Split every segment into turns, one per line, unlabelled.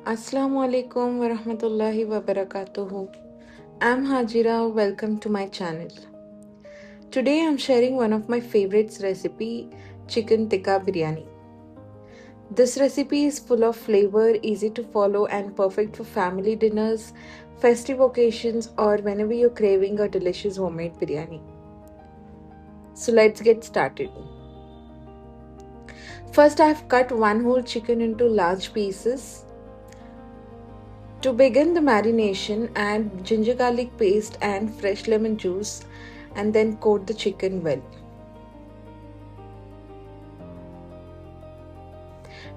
Assalamu Alaikum wa Rahmatullahi wa Barakatuh. I'm Hajira, welcome to my channel. Today I'm sharing one of my favorites recipe, Chicken Tikka Biryani. This recipe is full of flavor, easy to follow and perfect for family dinners, festive occasions or whenever you're craving a delicious homemade biryani. So let's get started. First I've cut one whole chicken into large pieces. To begin the marination, add ginger garlic paste and fresh lemon juice and then coat the chicken well.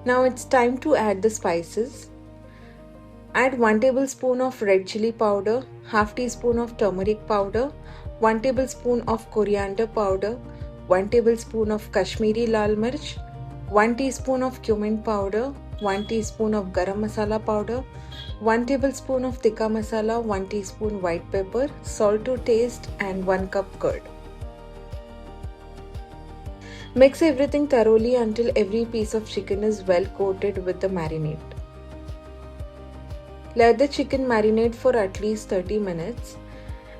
Now it's time to add the spices. Add 1 tablespoon of red chilli powder, half teaspoon of turmeric powder, 1 tablespoon of coriander powder, 1 tablespoon of Kashmiri lal mirch, 1 teaspoon of cumin powder, 1 teaspoon of Garam Masala powder, 1 tablespoon of Tikka Masala, 1 teaspoon white pepper, salt to taste and 1 cup curd. Mix everything thoroughly until every piece of chicken is well coated with the marinade. Let the chicken marinate for at least 30 minutes.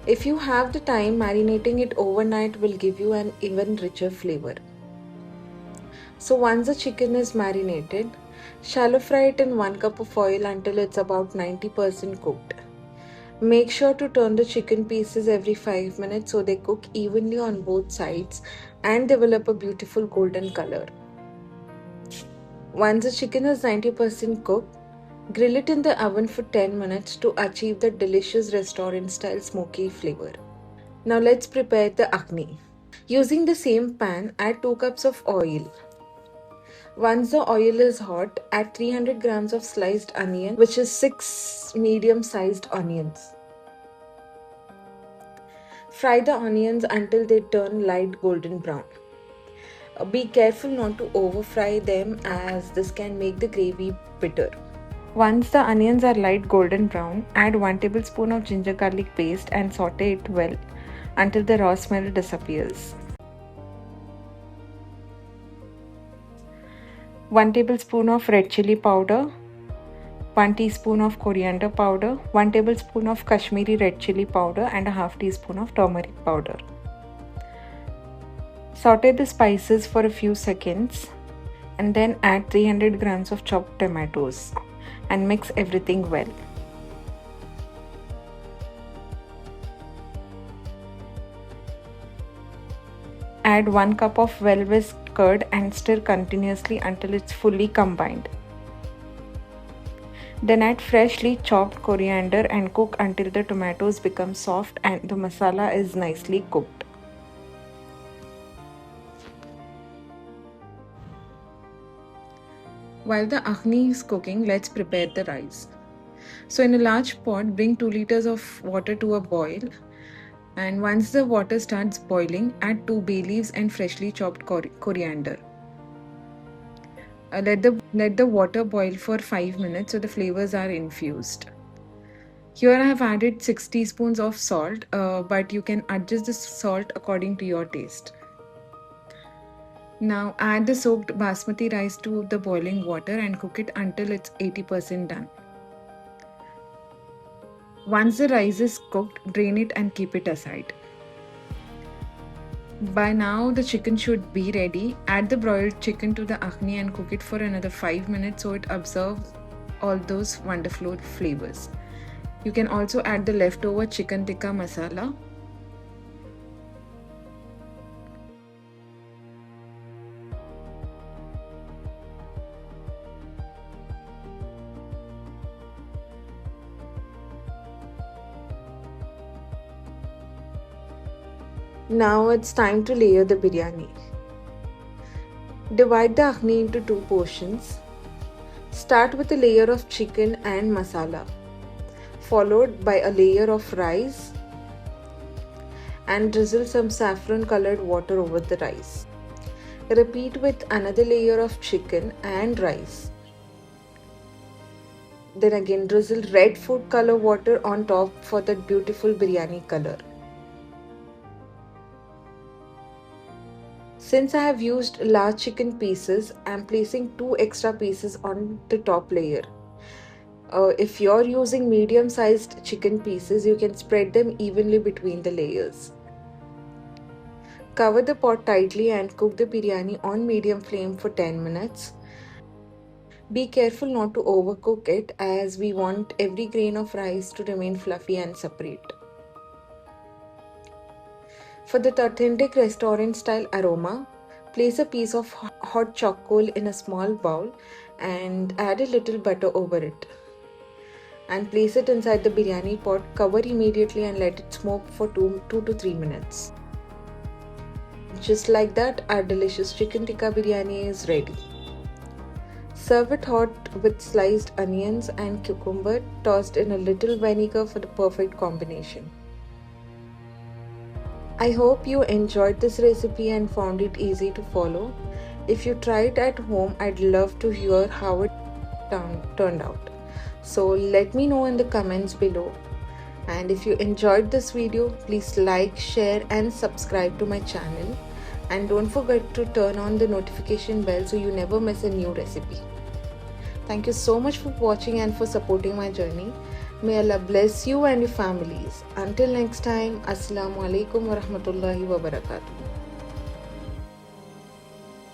If you have the time, marinating it overnight will give you an even richer flavor. So once the chicken is marinated, shallow fry it in 1 cup of oil until it's about 90% cooked. Make sure to turn the chicken pieces every 5 minutes so they cook evenly on both sides and develop a beautiful golden color. Once the chicken is 90% cooked, grill it in the oven for 10 minutes to achieve the delicious restaurant-style smoky flavor. Now let's prepare the akhni. Using the same pan, add 2 cups of oil. Once the oil is hot, add 300 grams of sliced onion, which is 6 medium-sized onions. Fry the onions until they turn light golden brown. Be careful not to over fry them as this can make the gravy bitter. Once the onions are light golden brown, add 1 tablespoon of ginger garlic paste and saute it well until the raw smell disappears. 1 tablespoon of red chilli powder, 1 teaspoon of coriander powder, 1 tablespoon of Kashmiri Red Chilli Powder and a half teaspoon of turmeric powder. Saute the spices for a few seconds and then add 300 grams of chopped tomatoes and mix everything well. Add 1 cup of well-whisked curd and stir continuously until it's fully combined. Then add freshly chopped coriander and cook until the tomatoes become soft and the masala is nicely cooked. While the akhni is cooking, let's prepare the rice. So in a large pot, bring 2 liters of water to a boil. And once the water starts boiling, add 2 bay leaves and freshly chopped coriander. Let the water boil for 5 minutes so the flavors are infused. Here I have added 6 teaspoons of salt, but you can adjust the salt according to your taste. Now add the soaked basmati rice to the boiling water and cook it until it's 80% done. Once the rice is cooked, drain it and keep it aside. By now the chicken should be ready. Add the broiled chicken to the akhni and cook it for another 5 minutes so it absorbs all those wonderful flavors. You can also add the leftover chicken tikka masala. Now it's time to layer the biryani. Divide the akhni into 2 portions. Start with a layer of chicken and masala, followed by a layer of rice and drizzle some saffron colored water over the rice. Repeat with another layer of chicken and rice. Then again drizzle red food color water on top for that beautiful biryani color. Since I have used large chicken pieces, I am placing 2 extra pieces on the top layer. If you're using medium-sized chicken pieces, you can spread them evenly between the layers. Cover the pot tightly and cook the biryani on medium flame for 10 minutes. Be careful not to overcook it, as we want every grain of rice to remain fluffy and separate. For the authentic restaurant style aroma, place a piece of hot charcoal in a small bowl and add a little butter over it. And place it inside the biryani pot, cover immediately and let it smoke for 2 to 3 minutes. Just like that, our delicious chicken tikka biryani is ready. Serve it hot with sliced onions and cucumber tossed in a little vinegar for the perfect combination. I hope you enjoyed this recipe and found it easy to follow. If you try it at home, I'd love to hear how it turned out. So let me know in the comments below. And if you enjoyed this video, please like, share and subscribe to my channel. And don't forget to turn on the notification bell so you never miss a new recipe. Thank you so much for watching and for supporting my journey. May Allah bless you and your families. Until next time, Assalamu Alaikum wa Rahmatullahi wa Barakatuh.